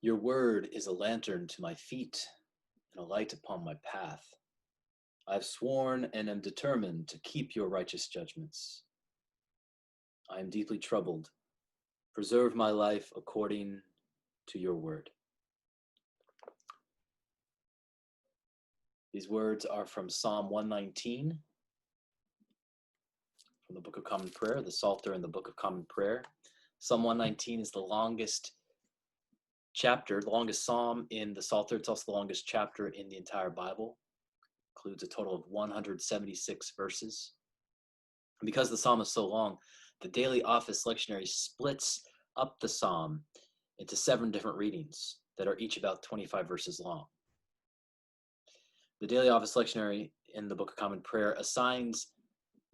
Your word is a lantern to my feet and a light upon my path. I have sworn and am determined to keep your righteous judgments. I am deeply troubled. Preserve my life according to your word. These words are from Psalm 119, from the Book of Common Prayer, the Psalter in the Book of Common Prayer. Psalm 119 is the longest chapter, the longest psalm in the Psalter. It's also the longest chapter in the entire Bible. It includes a total of 176 verses. And because the psalm is so long, the Daily Office Lectionary splits up the psalm into 7 different readings that are each about 25 verses long. The Daily Office Lectionary in the Book of Common Prayer assigns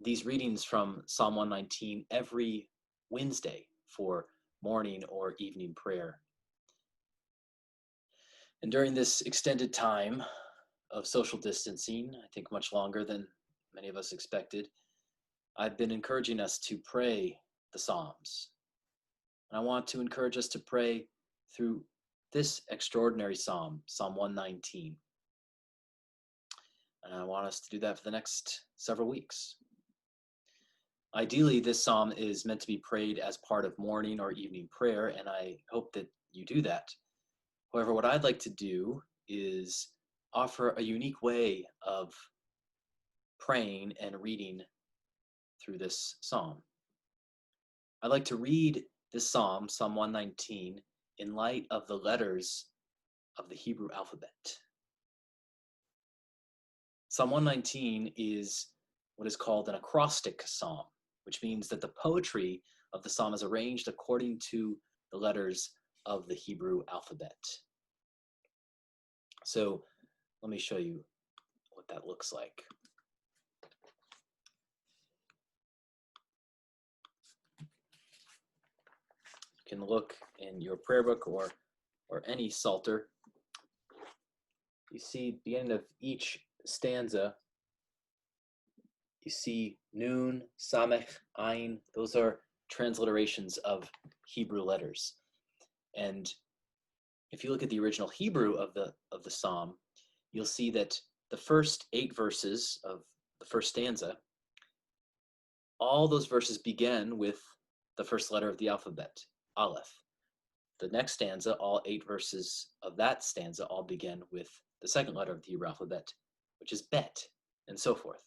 these readings from Psalm 119 every Wednesday for morning or evening prayer. And during this extended time of social distancing, I think much longer than many of us expected, I've been encouraging us to pray the Psalms. And I want to encourage us to pray through this extraordinary psalm, Psalm 119. And I want us to do that for the next several weeks. Ideally, this psalm is meant to be prayed as part of morning or evening prayer, and I hope that you do that. However, what I'd like to do is offer a unique way of praying and reading through this psalm. I'd like to read this psalm, Psalm 119, in light of the letters of the Hebrew alphabet. Psalm 119 is what is called an acrostic psalm, which means that the poetry of the psalm is arranged according to the letters of the Hebrew alphabet. So let me show you what that looks like. You can look in your prayer book or any psalter. You see, beginning of each stanza, you see Nun, Samech, Ayin. Those are transliterations of Hebrew letters. And if you look at the original Hebrew of the psalm, you'll see that the first 8 verses of the first stanza, all those verses begin with the first letter of the alphabet, Aleph. The next stanza, all 8 verses of that stanza all begin with the second letter of the Hebrew alphabet, which is Bet, and so forth.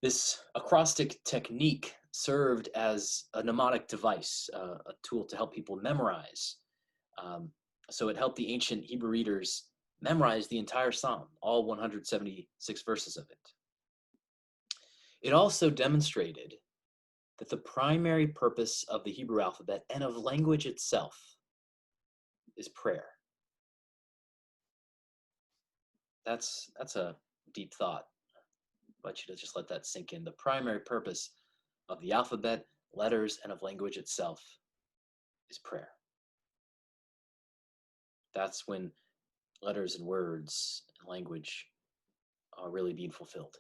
This acrostic technique served as a mnemonic device, a tool to help people memorize. So it helped the ancient Hebrew readers memorize the entire psalm, all 176 verses of it. It also demonstrated that the primary purpose of the Hebrew alphabet and of language itself is prayer. That's a deep thought. I invite you to just let that sink in. The primary purpose of the alphabet, letters, and of language itself is prayer. That's when letters and words and language are really being fulfilled.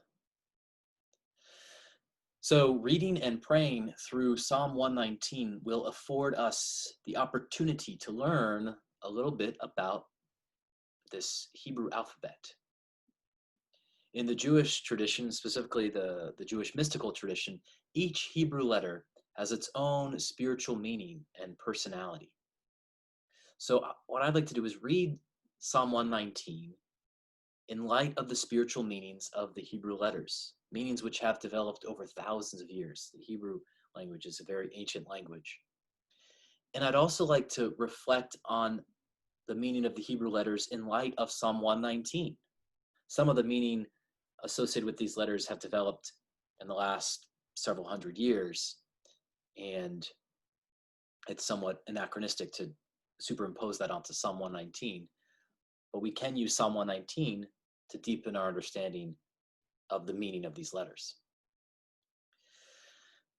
So reading and praying through Psalm 119 will afford us the opportunity to learn a little bit about this Hebrew alphabet. In the Jewish tradition, specifically the Jewish mystical tradition, each Hebrew letter has its own spiritual meaning and personality. So what I'd like to do is read Psalm 119 in light of the spiritual meanings of the Hebrew letters, meanings which have developed over thousands of years. The Hebrew language is a very ancient language. And I'd also like to reflect on the meaning of the Hebrew letters in light of Psalm 119. Some of the meaning associated with these letters have developed in the last several hundred years, and it's somewhat anachronistic to superimpose that onto Psalm 119. But we can use Psalm 119 to deepen our understanding of the meaning of these letters.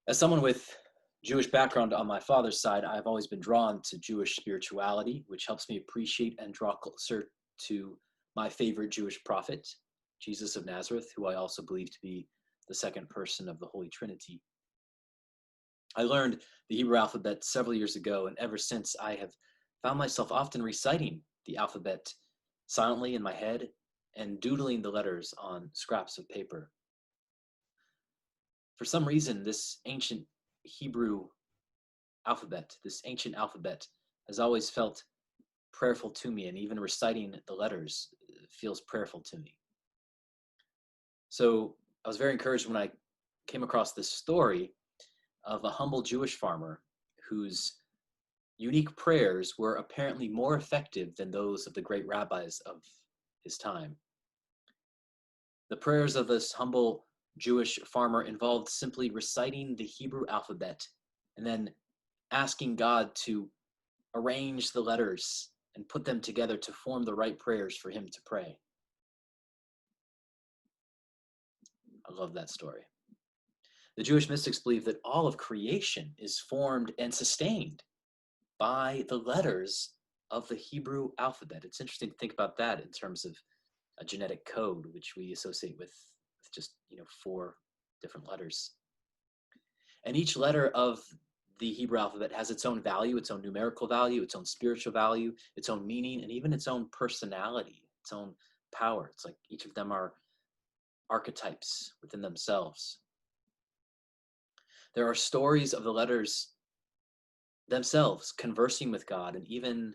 As someone with Jewish background on my father's side, I've always been drawn to Jewish spirituality, which helps me appreciate and draw closer to my favorite Jewish prophet, Jesus of Nazareth, who I also believe to be the second person of the Holy Trinity. I learned the Hebrew alphabet several years ago, and ever since I have found myself often reciting the alphabet silently in my head and doodling the letters on scraps of paper. For some reason, this ancient Hebrew alphabet, this ancient alphabet, has always felt prayerful to me, and even reciting the letters feels prayerful to me. So I was very encouraged when I came across this story of a humble Jewish farmer whose unique prayers were apparently more effective than those of the great rabbis of his time. The prayers of this humble Jewish farmer involved simply reciting the Hebrew alphabet and then asking God to arrange the letters and put them together to form the right prayers for him to pray. I love that story. The Jewish mystics believe that all of creation is formed and sustained by the letters of the Hebrew alphabet. It's interesting to think about that in terms of a genetic code, which we associate with just 4 different letters. And each letter of the Hebrew alphabet has its own value, its own numerical value, its own spiritual value, its own meaning, and even its own personality, its own power. It's like each of them are archetypes within themselves. There are stories of the letters themselves conversing with God and even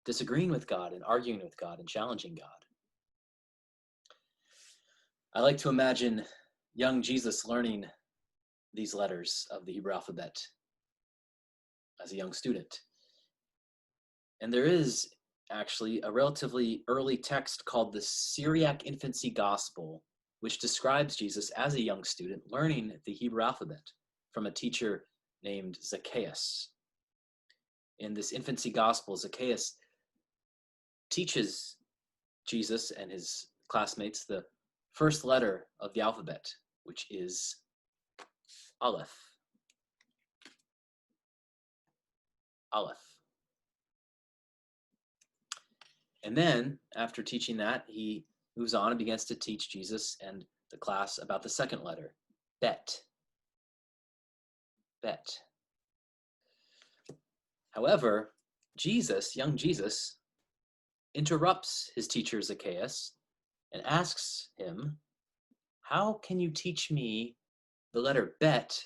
disagreeing with God and arguing with God and challenging God. I like to imagine young Jesus learning these letters of the Hebrew alphabet as a young student. And there is actually a relatively early text called the Syriac Infancy Gospel, which describes Jesus as a young student learning the Hebrew alphabet from a teacher named Zacchaeus. In this Infancy Gospel, Zacchaeus teaches Jesus and his classmates the first letter of the alphabet, which is Aleph. Aleph. And then, after teaching that, he moves on and begins to teach Jesus and the class about the second letter, Bet. Bet. However, Jesus, young Jesus, interrupts his teacher Zacchaeus and asks him, "How can you teach me the letter Bet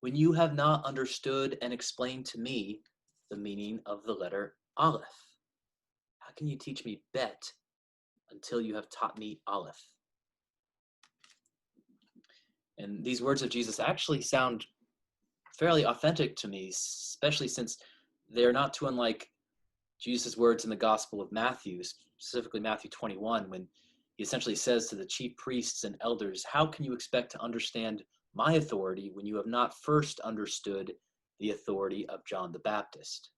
when you have not understood and explained to me the meaning of the letter Aleph? How can you teach me Bet until you have taught me Aleph?" And these words of Jesus actually sound fairly authentic to me, especially since they're not too unlike Jesus' words in the Gospel of Matthew, specifically Matthew 21, when he essentially says to the chief priests and elders, "How can you expect to understand my authority when you have not first understood the authority of John the Baptist?"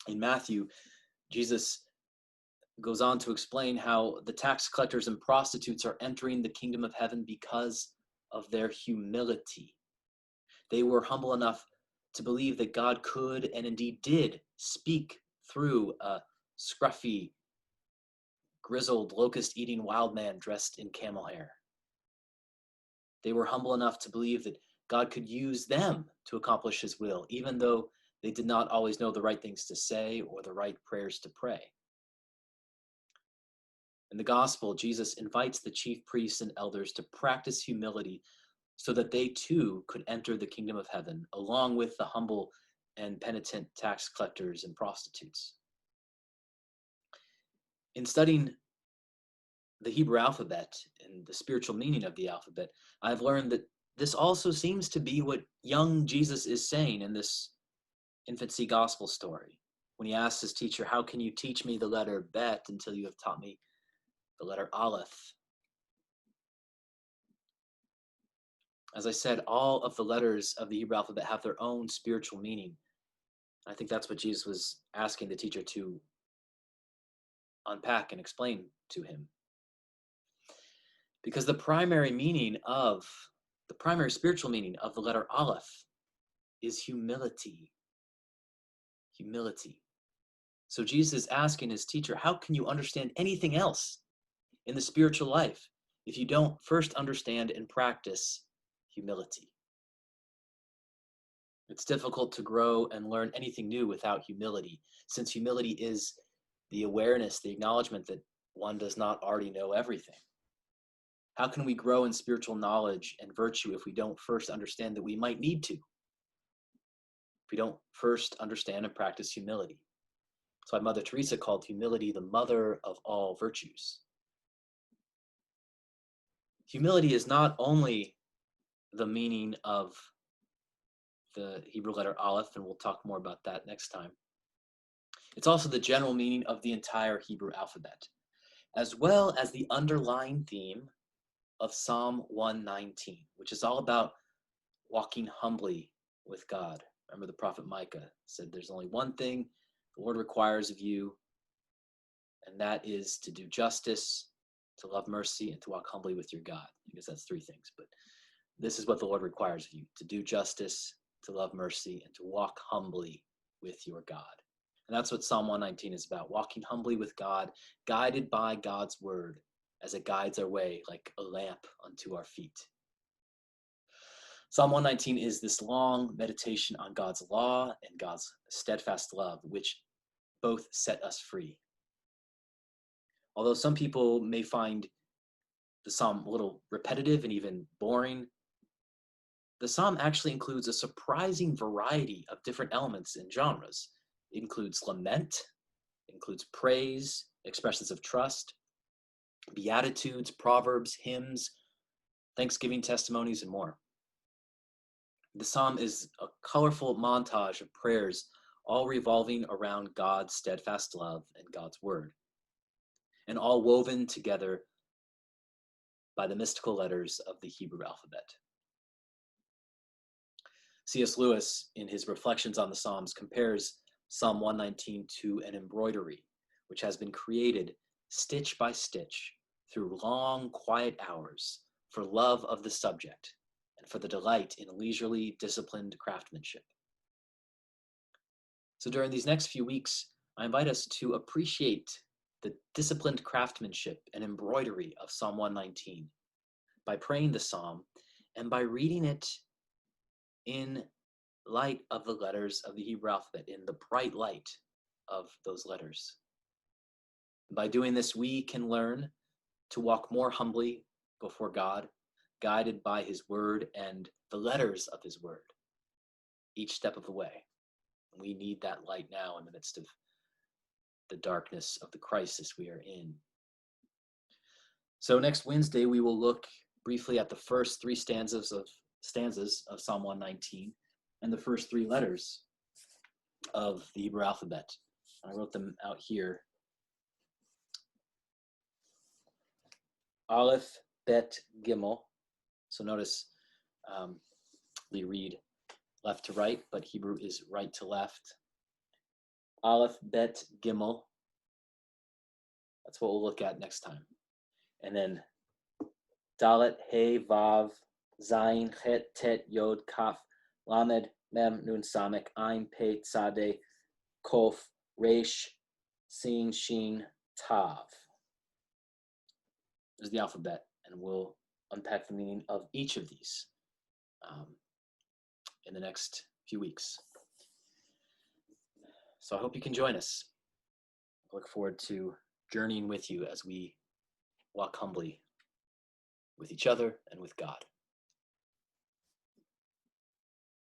In Matthew, Jesus goes on to explain how the tax collectors and prostitutes are entering the kingdom of heaven because of their humility. They were humble enough to believe that God could and indeed did speak through a scruffy, grizzled, locust-eating wild man dressed in camel hair. They were humble enough to believe that God could use them to accomplish his will, even though they did not always know the right things to say or the right prayers to pray. In the gospel, Jesus invites the chief priests and elders to practice humility so that they too could enter the kingdom of heaven, along with the humble and penitent tax collectors and prostitutes. In studying the Hebrew alphabet and the spiritual meaning of the alphabet, I've learned that this also seems to be what young Jesus is saying in this infancy gospel story. When he asks his teacher, "How can you teach me the letter Bet until you have taught me the letter Aleph?" As I said, all of the letters of the Hebrew alphabet have their own spiritual meaning. I think that's what Jesus was asking the teacher to unpack and explain to him. Because the primary spiritual meaning of the letter Aleph is humility. Humility. So Jesus is asking his teacher, how can you understand anything else in the spiritual life if you don't first understand and practice humility? It's difficult to grow and learn anything new without humility, since humility is the awareness, the acknowledgement that one does not already know everything. How can we grow in spiritual knowledge and virtue if we don't first understand that we might need to? If we don't first understand and practice humility. That's why Mother Teresa called humility the mother of all virtues. Humility is not only the meaning of the Hebrew letter Aleph, and we'll talk more about that next time. It's also the general meaning of the entire Hebrew alphabet, as well as the underlying theme of Psalm 119, which is all about walking humbly with God. Remember, the prophet Micah said there's only one thing the Lord requires of you, and that is to do justice, to love mercy, and to walk humbly with your God. I guess that's three things, but this is what the Lord requires of you: to do justice, to love mercy, and to walk humbly with your God. And that's what Psalm 119 is about: walking humbly with God, guided by God's word as it guides our way like a lamp unto our feet. Psalm 119 is this long meditation on God's law and God's steadfast love, which both set us free. Although some people may find the psalm a little repetitive and even boring, the psalm actually includes a surprising variety of different elements and genres. It includes lament, it includes praise, expressions of trust, beatitudes, proverbs, hymns, thanksgiving testimonies, and more. The psalm is a colorful montage of prayers, all revolving around God's steadfast love and God's word, and all woven together by the mystical letters of the Hebrew alphabet. C.S. Lewis, in his Reflections on the Psalms, compares Psalm 119 to an embroidery, which has been created stitch by stitch through long, quiet hours for love of the subject and for the delight in leisurely, disciplined craftsmanship. So during these next few weeks, I invite us to appreciate the disciplined craftsmanship and embroidery of Psalm 119 by praying the psalm and by reading it in light of the letters of the Hebrew alphabet, in the bright light of those letters. By doing this, we can learn to walk more humbly before God, guided by his word and the letters of his word, each step of the way. We need that light now in the midst of the darkness of the crisis we are in. So next Wednesday, we will look briefly at the first three stanzas of Psalm 119 and the first three letters of the Hebrew alphabet. I wrote them out here. Aleph, Bet, Gimel. So notice we read left to right, but Hebrew is right to left. Aleph, Bet, Gimel. That's what we'll look at next time. And then Dalet, He, Vav, Zayin, Het, Tet, Yod, Kaf, Lamed, Mem, Nun, Samek, Ein, Pe, Tzadeh, Kof, Resh, Sin, Shin, Tav. There's the alphabet, and we'll unpack the meaning of each of these in the next few weeks. So I hope you can join us. I look forward to journeying with you as we walk humbly with each other and with God.